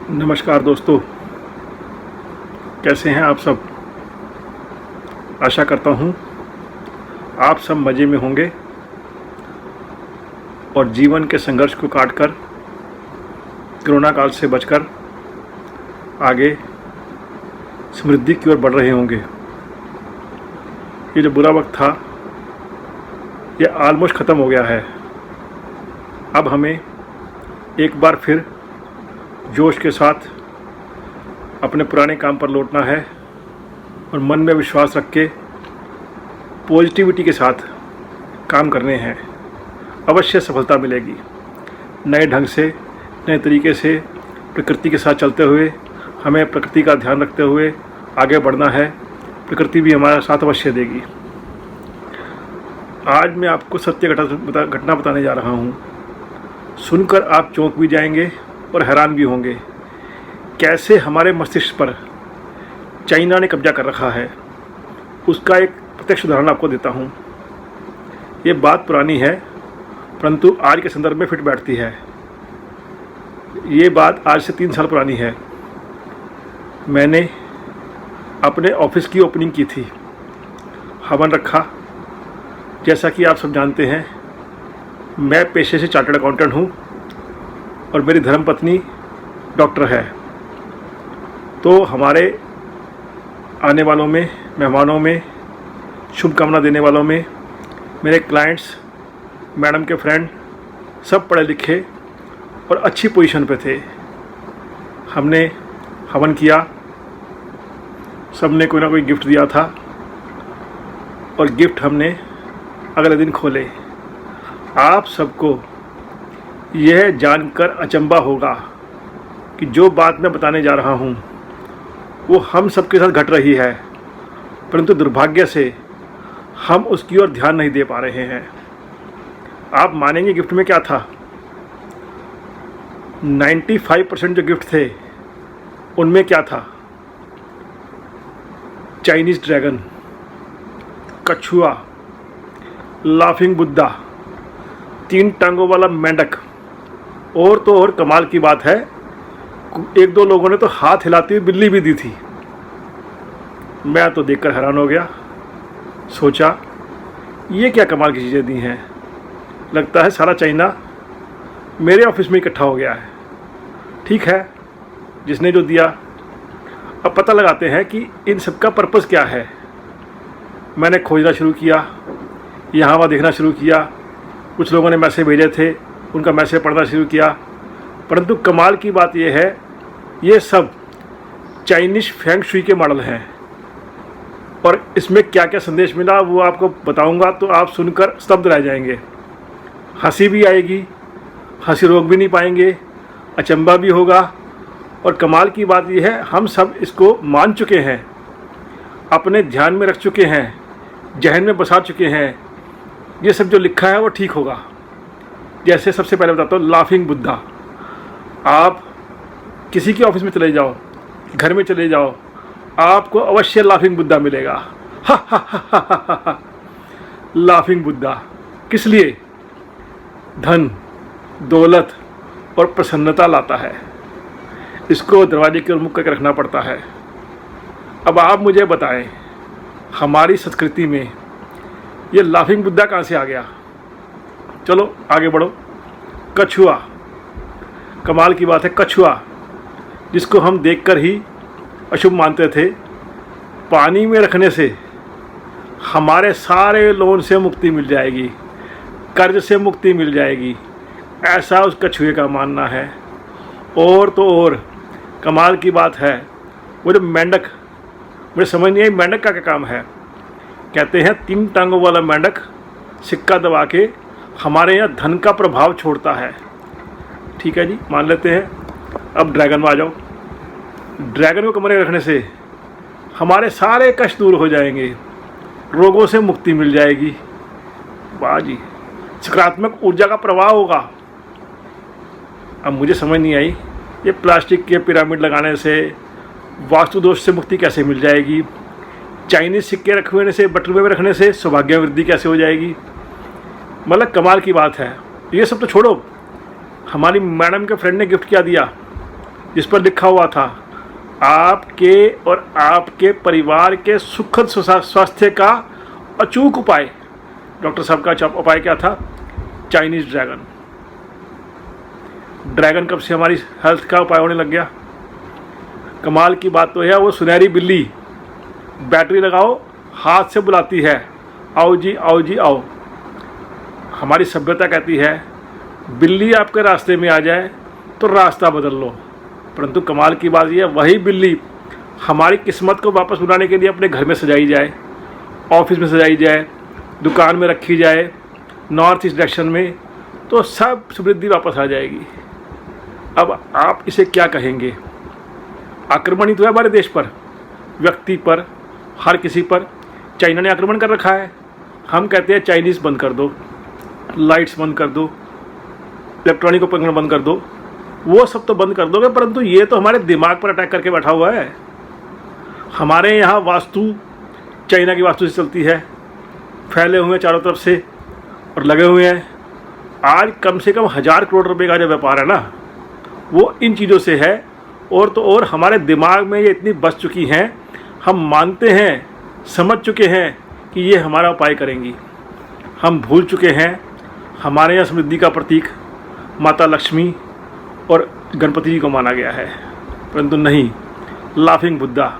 नमस्कार दोस्तों, कैसे हैं आप सब। आशा करता हूं आप सब मज़े में होंगे और जीवन के संघर्ष को काटकर कोरोना काल से बचकर आगे समृद्धि की ओर बढ़ रहे होंगे। ये जो बुरा वक्त था ये ऑलमोस्ट ख़त्म हो गया है। अब हमें एक बार फिर जोश के साथ अपने पुराने काम पर लौटना है और मन में विश्वास रख के पॉजिटिविटी के साथ काम करने हैं। अवश्य सफलता मिलेगी। नए ढंग से, नए तरीके से प्रकृति के साथ चलते हुए हमें प्रकृति का ध्यान रखते हुए आगे बढ़ना है। प्रकृति भी हमारा साथ अवश्य देगी। आज मैं आपको सत्य घटना बताने जा रहा हूँ। सुनकर आप चौंक भी जाएंगे और हैरान भी होंगे। कैसे हमारे मस्तिष्क पर चाइना ने कब्जा कर रखा है, उसका एक प्रत्यक्ष उदाहरण आपको देता हूँ। ये बात पुरानी है परंतु आज के संदर्भ में फिट बैठती है। ये बात आज से 3 साल पुरानी है। मैंने अपने ऑफिस की ओपनिंग की थी, हवन रखा। जैसा कि आप सब जानते हैं, मैं पेशे से चार्टर्ड अकाउंटेंट हूँ और मेरी धर्मपत्नी डॉक्टर है। तो हमारे आने वालों में, मेहमानों में, शुभकामना देने वालों में मेरे क्लाइंट्स, मैडम के फ्रेंड सब पढ़े लिखे और अच्छी पोजीशन पे थे। हमने हवन किया, सब ने कोई ना कोई गिफ्ट दिया था और गिफ्ट हमने अगले दिन खोले। आप सबको यह जानकर अचंभा होगा कि जो बात मैं बताने जा रहा हूँ वो हम सबके साथ घट रही है, परंतु दुर्भाग्य से हम उसकी ओर ध्यान नहीं दे पा रहे हैं। आप मानेंगे गिफ्ट में क्या था। 95% जो गिफ्ट थे उनमें क्या था, चाइनीज़ ड्रैगन, कछुआ, लाफिंग बुद्धा, 3 टांगों वाला मेंढक। और तो और कमाल की बात है, 1-2 लोगों ने तो हाथ हिलाती हुई बिल्ली भी दी थी। मैं तो देखकर हैरान हो गया। सोचा ये क्या कमाल की चीज़ें दी हैं। लगता है सारा चाइना मेरे ऑफिस में इकट्ठा हो गया है। ठीक है, जिसने जो दिया, अब पता लगाते हैं कि इन सब का पर्पज़ क्या है। मैंने खोजना शुरू किया, यहाँ वहाँ देखना शुरू किया। कुछ लोगों ने मैसेज भेजे थे, उनका मैसेज पढ़ना शुरू किया। परंतु कमाल की बात यह है, ये सब चाइनीज़ फेंग शुई के मॉडल हैं और इसमें क्या क्या संदेश मिला वो आपको बताऊंगा तो आप सुनकर स्तब्ध रह जाएंगे। हंसी भी आएगी, हंसी रोक भी नहीं पाएंगे, अचंभा भी होगा। और कमाल की बात यह है, हम सब इसको मान चुके हैं, अपने ध्यान में रख चुके हैं, जहन में बसा चुके हैं। ये सब जो लिखा है वो ठीक होगा। जैसे सबसे पहले बताता हूँ, लाफिंग बुद्धा। आप किसी के ऑफिस में चले जाओ, घर में चले जाओ, आपको अवश्य लाफिंग बुद्धा मिलेगा। हा हा हा हा हा हा। लाफिंग बुद्धा किस लिए? धन, दौलत और प्रसन्नता लाता है। इसको दरवाजे के मुख करके रखना पड़ता है। अब आप मुझे बताएं, हमारी संस्कृति में ये लाफिंग बुद्धा कहाँ से आ गया। चलो आगे बढ़ो। कछुआ, कमाल की बात है। कछुआ जिसको हम देखकर ही अशुभ मानते थे, पानी में रखने से हमारे सारे लोन से मुक्ति मिल जाएगी, कर्ज से मुक्ति मिल जाएगी, ऐसा उस कछुए का मानना है। और तो और कमाल की बात है, वो जो मेंढक, मुझे समझ नहीं आई मेंढक का क्या काम है। कहते हैं 3 टांगों वाला मेंढक सिक्का दबा के हमारे यहाँ धन का प्रभाव छोड़ता है। ठीक है जी, मान लेते हैं। अब ड्रैगन में आ जाओ। ड्रैगन को कमरे में रखने से हमारे सारे कष्ट दूर हो जाएंगे, रोगों से मुक्ति मिल जाएगी। वाह जी, सकारात्मक ऊर्जा का प्रवाह होगा। अब मुझे समझ नहीं आई, ये प्लास्टिक के पिरामिड लगाने से वास्तु दोष से मुक्ति कैसे मिल जाएगी। चाइनीज़ सिक्के रखने से, बटुए में रखने से सौभाग्य वृद्धि कैसे हो जाएगी। मतलब कमाल की बात है। ये सब तो छोड़ो, हमारी मैडम के फ्रेंड ने गिफ्ट क्या दिया, जिस पर लिखा हुआ था आपके और आपके परिवार के सुखद स्वास्थ्य का अचूक उपाय। डॉक्टर साहब का उपाय क्या था? Chinese dragon. ड्रैगन कब से हमारी हेल्थ का उपाय होने लग गया? कमाल की बात तो है, वो सुनहरी बिल्ली बैटरी लगाओ हाथ से बुलाती है, आओ जी आओ जी आओ। हमारी सभ्यता कहती है बिल्ली आपके रास्ते में आ जाए तो रास्ता बदल लो, परंतु कमाल की बात यह है वही बिल्ली हमारी किस्मत को वापस बुलाने के लिए अपने घर में सजाई जाए, ऑफिस में सजाई जाए, दुकान में रखी जाए, नॉर्थ ईस्ट डायरेक्शन में, तो सब समृद्धि वापस आ जाएगी। अब आप इसे क्या कहेंगे? आक्रमण ही तो है हमारे देश पर, व्यक्ति पर, हर किसी पर। चाइना ने आक्रमण कर रखा है। हम कहते हैं चाइनीज़ बंद कर दो, लाइट्स बंद कर दो, इलेक्ट्रॉनिक उपकरण बंद कर दो, वो सब तो बंद कर दोगे, परंतु ये तो हमारे दिमाग पर अटैक करके बैठा हुआ है। हमारे यहाँ वास्तु चाइना की वास्तु से चलती है, फैले हुए हैं चारों तरफ से और लगे हुए हैं। आज कम से कम 1000 करोड़ रुपए का जो व्यापार है ना, वो इन चीज़ों से है। और तो और हमारे दिमाग में ये इतनी बस चुकी हैं, हम मानते हैं, समझ चुके हैं कि ये हमारा उपाय करेंगी। हम भूल चुके हैं हमारे यहाँ समृद्धि का प्रतीक माता लक्ष्मी और गणपति जी को माना गया है, परंतु नहीं। लाफिंग बुद्धा,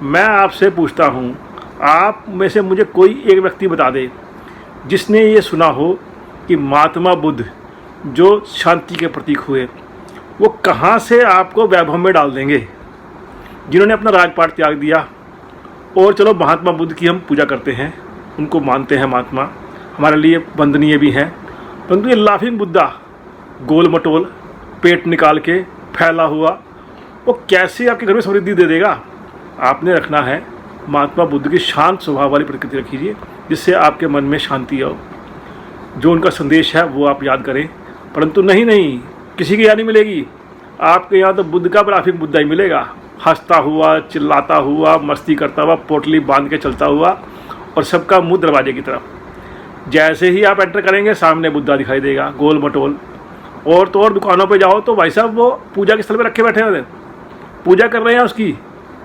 मैं आपसे पूछता हूँ, आप में से मुझे कोई एक व्यक्ति बता दे जिसने ये सुना हो कि महात्मा बुद्ध जो शांति के प्रतीक हुए, वो कहाँ से आपको वैभव में डाल देंगे, जिन्होंने अपना राजपाट त्याग दिया। और चलो महात्मा बुद्ध की हम पूजा करते हैं, उनको मानते हैं महात्मा, हमारे लिए वंदनीय भी हैं, परंतु ये लाफिंग बुद्धा गोल मटोल पेट निकाल के फैला हुआ, वो कैसे आपके घर में समृद्धि दे देगा? आपने रखना है महात्मा बुद्ध की शांत स्वभाव वाली प्रकृति रखिए, जिससे आपके मन में शांति आओ। जो उनका संदेश है वो आप याद करें, परंतु नहीं, किसी की याद नहीं मिलेगी। आपके यहाँ तो बुद्ध का लाफिंग बुद्धा ही मिलेगा, हंसता हुआ, चिल्लाता हुआ, मस्ती करता हुआ, पोटली बांध के चलता हुआ, और सबका मुंह दरवाजे की तरफ। जैसे ही आप एंटर करेंगे सामने बुद्धा दिखाई देगा गोल मटोल। और तो और दुकानों पे जाओ तो भाई साहब वो पूजा के स्थल पे रखे बैठे हैं, पूजा कर रहे हैं, उसकी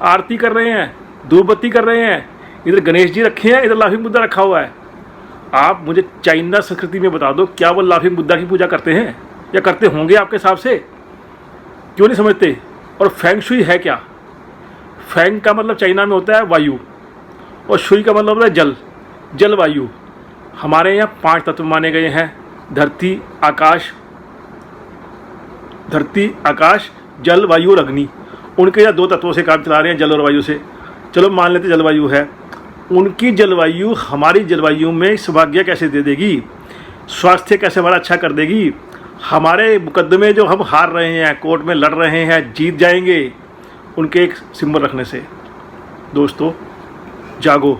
आरती कर रहे हैं, धूप बत्ती कर रहे हैं। इधर गणेश जी रखे हैं, इधर लाफिंग बुद्धा रखा हुआ है। आप मुझे चाइना संस्कृति में बता दो, क्या वो लाफिंग बुद्धा की पूजा करते हैं या करते होंगे आपके हिसाब से? क्यों नहीं समझते? और फेंग शुई है क्या? फेंग का मतलब चाइना में होता है वायु, और शुई का मतलब होता है जल, जलवायु। हमारे यहाँ 5 तत्व माने गए हैं, धरती आकाश जल वायु और अग्नि। उनके यहाँ 2 तत्वों से काम चला रहे हैं, जल और वायु से। चलो मान लेते जलवायु है, उनकी जलवायु हमारी जलवायु में सौभाग्य कैसे दे देगी, स्वास्थ्य कैसे हमारा अच्छा कर देगी। हमारे मुकदमे जो हम हार रहे हैं, कोर्ट में लड़ रहे हैं, जीत जाएंगे उनके एक सिंबल रखने से। दोस्तों जागो।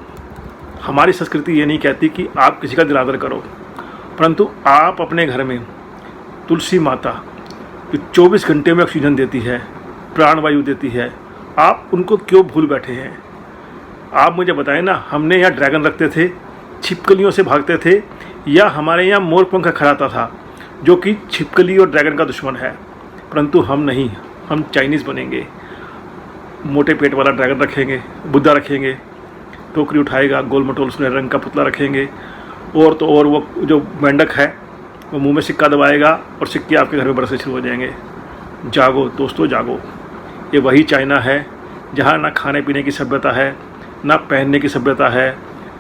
हमारी संस्कृति ये नहीं कहती कि आप किसी का निरादर करो, परंतु आप अपने घर में तुलसी माता जो 24 घंटे में ऑक्सीजन देती है, प्राणवायु देती है, आप उनको क्यों भूल बैठे हैं? आप मुझे बताएं ना। हमने यहाँ ड्रैगन रखते थे, छिपकलियों से भागते थे, या हमारे यहाँ मोर पंख खड़ाता था जो कि छिपकली और ड्रैगन का दुश्मन है, परंतु हम नहीं, हम चाइनीज़ बनेंगे। मोटे पेट वाला ड्रैगन रखेंगे, बुद्धा रखेंगे, टोकरी उठाएगा, गोल मटोल सुनहरे रंग का पुतला रखेंगे, और तो और वो जो मेंढक है वो मुंह में सिक्का दबाएगा और सिक्के आपके घर में बरसने शुरू हो जाएंगे। जागो दोस्तों जागो। ये वही चाइना है जहाँ ना खाने पीने की सभ्यता है, ना पहनने की सभ्यता है,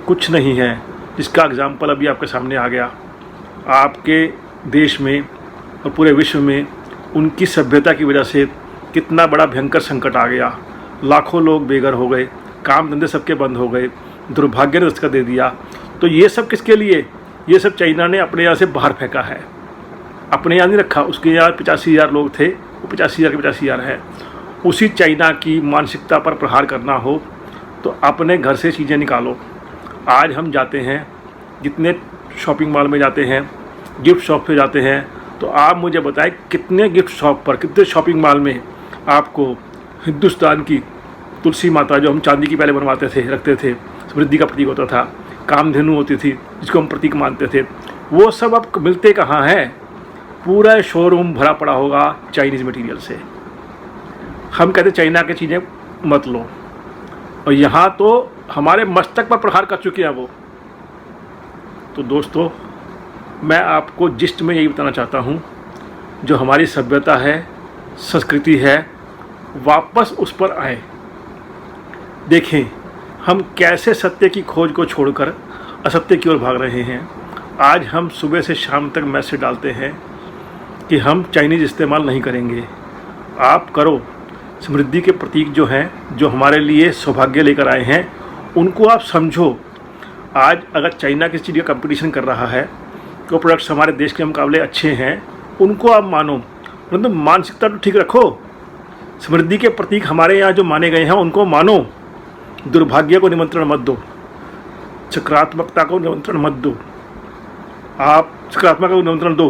कुछ नहीं है, जिसका एग्जाम्पल अभी आपके सामने आ गया। आपके देश में और पूरे विश्व में उनकी सभ्यता की वजह से कितना बड़ा भयंकर संकट आ गया। लाखों लोग बेघर हो गए, काम धंधे सबके बंद हो गए, दुर्भाग्य ने दस्तक दे दिया। तो ये सब किसके लिए? ये सब चाइना ने अपने यहाँ से बाहर फेंका है, अपने यहाँ नहीं रखा। उसके यहाँ 85,000 लोग थे, वो 85,000 के 85,000 है। उसी चाइना की मानसिकता पर प्रहार करना हो तो अपने घर से चीज़ें निकालो। आज हम जाते हैं, जितने शॉपिंग मॉल में जाते हैं, गिफ्ट शॉप पे जाते हैं, तो आप मुझे बताएं कितने गिफ्ट शॉप पर, कितने शॉपिंग मॉल में आपको हिंदुस्तान की तुलसी माता जो हम चांदी की पहले बनवाते थे, रखते थे, समृद्धि का प्रतीक होता था, कामधेनु होती थी जिसको हम प्रतीक मानते थे, वो सब अब मिलते कहाँ हैं? पूरा शोरूम भरा पड़ा होगा चाइनीज़ मटेरियल से। हम कहते चाइना की चीज़ें मत लो, और यहाँ तो हमारे मस्तक पर प्रहार कर चुके हैं वो। तो दोस्तों, मैं आपको जिस्ट में यही बताना चाहता हूँ, जो हमारी सभ्यता है, संस्कृति है, वापस उस पर आए। देखें हम कैसे सत्य की खोज को छोड़कर असत्य की ओर भाग रहे हैं। आज हम सुबह से शाम तक मैसेज डालते हैं कि हम चाइनीज़ इस्तेमाल नहीं करेंगे। आप करो। समृद्धि के प्रतीक जो हैं, जो हमारे लिए सौभाग्य लेकर आए हैं, उनको आप समझो। आज अगर चाइना किसी चीज़ का कंपटीशन कर रहा है, तो प्रोडक्ट्स हमारे देश के मुकाबले अच्छे हैं, उनको आप मानो, परंतु मानसिकता तो ठीक रखो। समृद्धि के प्रतीक हमारे यहाँ जो माने गए हैं उनको मानो। दुर्भाग्य को निमंत्रण मत दो, सकारात्मकता को निमंत्रण मत दो। आप सकारात्मक को निमंत्रण दो।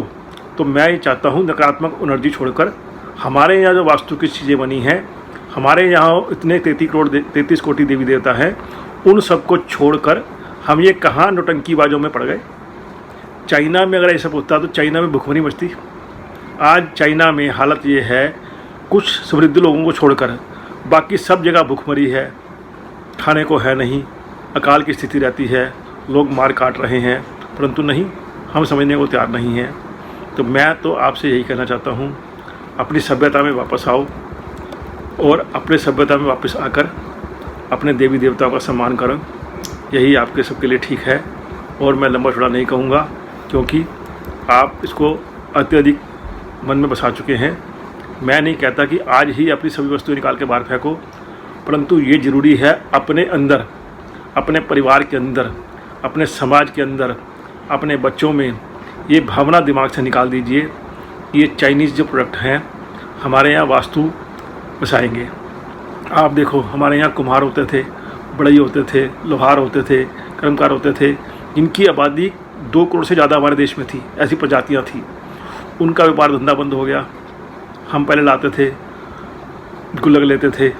तो मैं ये चाहता हूँ नकारात्मक एनर्जी छोड़कर हमारे यहाँ जो वास्तु की चीज़ें बनी हैं, हमारे यहाँ इतने 33 कोटि देवी देवता हैं, उन सबको छोड़कर हम ये कहाँ नौटंकीबाजों में पड़ गए। चाइना में अगर ऐसा होता तो चाइना में भुखमरी मचती। आज चाइना में हालत ये है, कुछ समृद्ध लोगों को छोड़कर बाकी सब जगह भुखमरी है, खाने को है नहीं, अकाल की स्थिति रहती है, लोग मार काट रहे हैं, परंतु नहीं, हम समझने को तैयार नहीं हैं। तो मैं तो आपसे यही कहना चाहता हूँ, अपनी सभ्यता में वापस आओ और अपने सभ्यता में वापस आकर अपने देवी देवताओं का सम्मान करो। यही आपके सबके लिए ठीक है। और मैं लंबा चौड़ा नहीं कहूँगा, क्योंकि आप इसको अत्यधिक मन में बसा चुके हैं। मैं नहीं कहता कि आज ही अपनी सभी वस्तुएं निकाल के बाहर फेंको, परंतु ये ज़रूरी है अपने अंदर, अपने परिवार के अंदर, अपने समाज के अंदर, अपने बच्चों में ये भावना दिमाग से निकाल दीजिए। ये चाइनीज़ जो प्रोडक्ट हैं हमारे यहाँ वास्तु बसाएंगे। आप देखो, हमारे यहाँ कुम्हार होते थे, बढ़ई होते थे, लोहार होते थे, कर्मकार होते थे, जिनकी आबादी 2 करोड़ से ज़्यादा हमारे देश में थी। ऐसी प्रजातियाँ थी। उनका व्यापार धंधा बंद हो गया। हम पहले लाते थे, गुल्लक लेते थे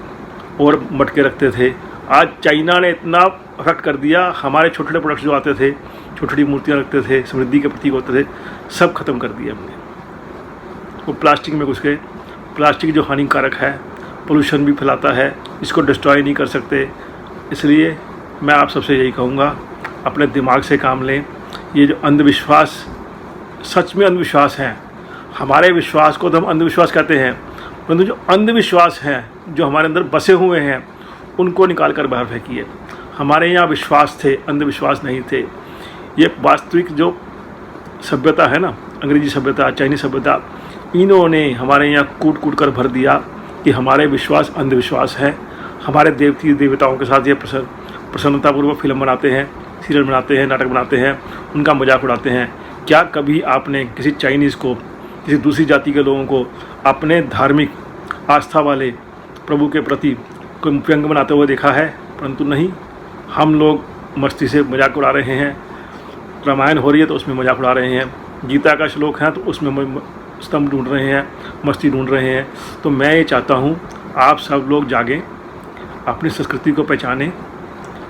और मटके रखते थे। आज चाइना ने इतना अफेक्ट कर दिया, हमारे छोटे छोटे प्रोडक्ट्स जो आते थे, छोटी छोटी मूर्तियाँ रखते थे, समृद्धि के प्रतीक होते थे, सब खत्म कर दिया हमने। वो प्लास्टिक में घुस गए। प्लास्टिक जो हानिकारक है, पोल्यूशन भी फैलाता है, इसको डिस्ट्रॉय नहीं कर सकते। इसलिए मैं आप सबसे यही कहूँगा, अपने दिमाग से काम लें। ये जो अंधविश्वास, सच में अंधविश्वास हैं, हमारे विश्वास को तो हम अंधविश्वास कहते हैं, परंतु जो अंधविश्वास हैं, जो हमारे अंदर बसे हुए हैं, उनको निकाल कर बाहर फेंकिए। हमारे यहाँ विश्वास थे, अंधविश्वास नहीं थे। ये वास्तविक जो सभ्यता है ना, अंग्रेजी सभ्यता, चाइनीज सभ्यता, इन्होंने हमारे यहाँ कूट कूट कर भर दिया कि हमारे विश्वास अंधविश्वास है। हमारे देवती देवताओं के साथ ये प्रसन्नतापूर्वक फिल्म बनाते हैं, सीरियल बनाते हैं, नाटक बनाते हैं, उनका मजाक उड़ाते हैं। क्या कभी आपने किसी चाइनीज़ को, किसी दूसरी जाति के लोगों को अपने धार्मिक आस्था वाले प्रभु के प्रति कोई व्यंग बनाते हुए देखा है? परंतु नहीं, हम लोग मस्ती से मजाक उड़ा रहे हैं। रामायण हो रही है तो उसमें मजाक उड़ा रहे हैं, गीता का श्लोक है तो उसमें स्तंभ ढूंढ रहे हैं, मस्ती ढूंढ रहे हैं। तो मैं ये चाहता हूँ आप सब लोग जागें, अपनी संस्कृति को पहचानें,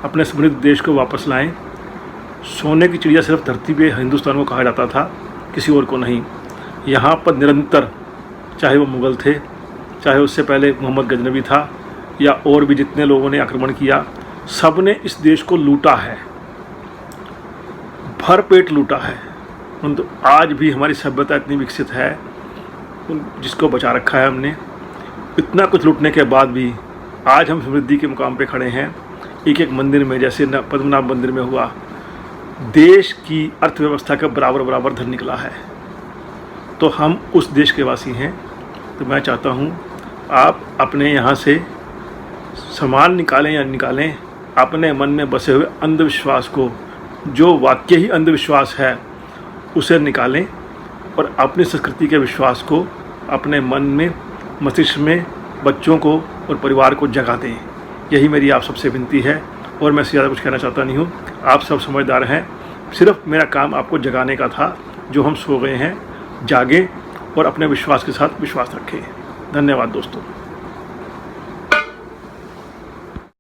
अपने समृद्ध देश को वापस लाएं। सोने की चिड़िया सिर्फ धरती पे हिंदुस्तान को कहा जाता था, किसी और को नहीं। यहाँ पर निरंतर, चाहे वो मुग़ल थे, चाहे उससे पहले मोहम्मद गजनबी था, या और भी जितने लोगों ने आक्रमण किया, सब ने इस देश को लूटा है, भर पेट लूटा है। परंतु आज भी हमारी सभ्यता इतनी विकसित है, जिसको बचा रखा है हमने। इतना कुछ लूटने के बाद भी आज हम समृद्धि के मुकाम पे खड़े हैं। एक एक मंदिर में, जैसे पद्मनाभ मंदिर में हुआ, देश की अर्थव्यवस्था का बराबर बराबर धन निकला है। तो हम उस देश के वासी हैं। तो मैं चाहता हूँ आप अपने यहाँ से सामान निकालें या निकालें, अपने मन में बसे हुए अंधविश्वास को, जो वाकई ही अंधविश्वास है, उसे निकालें और अपनी संस्कृति के विश्वास को अपने मन में, मस्तिष्क में, बच्चों को और परिवार को जगा दें। यही मेरी आप सबसे विनती है, और मैं इससे ज़्यादा कुछ कहना चाहता नहीं हूँ। आप सब समझदार हैं, सिर्फ मेरा काम आपको जगाने का था। जो हम सो गए हैं, जागें और अपने विश्वास के साथ विश्वास रखें। धन्यवाद दोस्तों।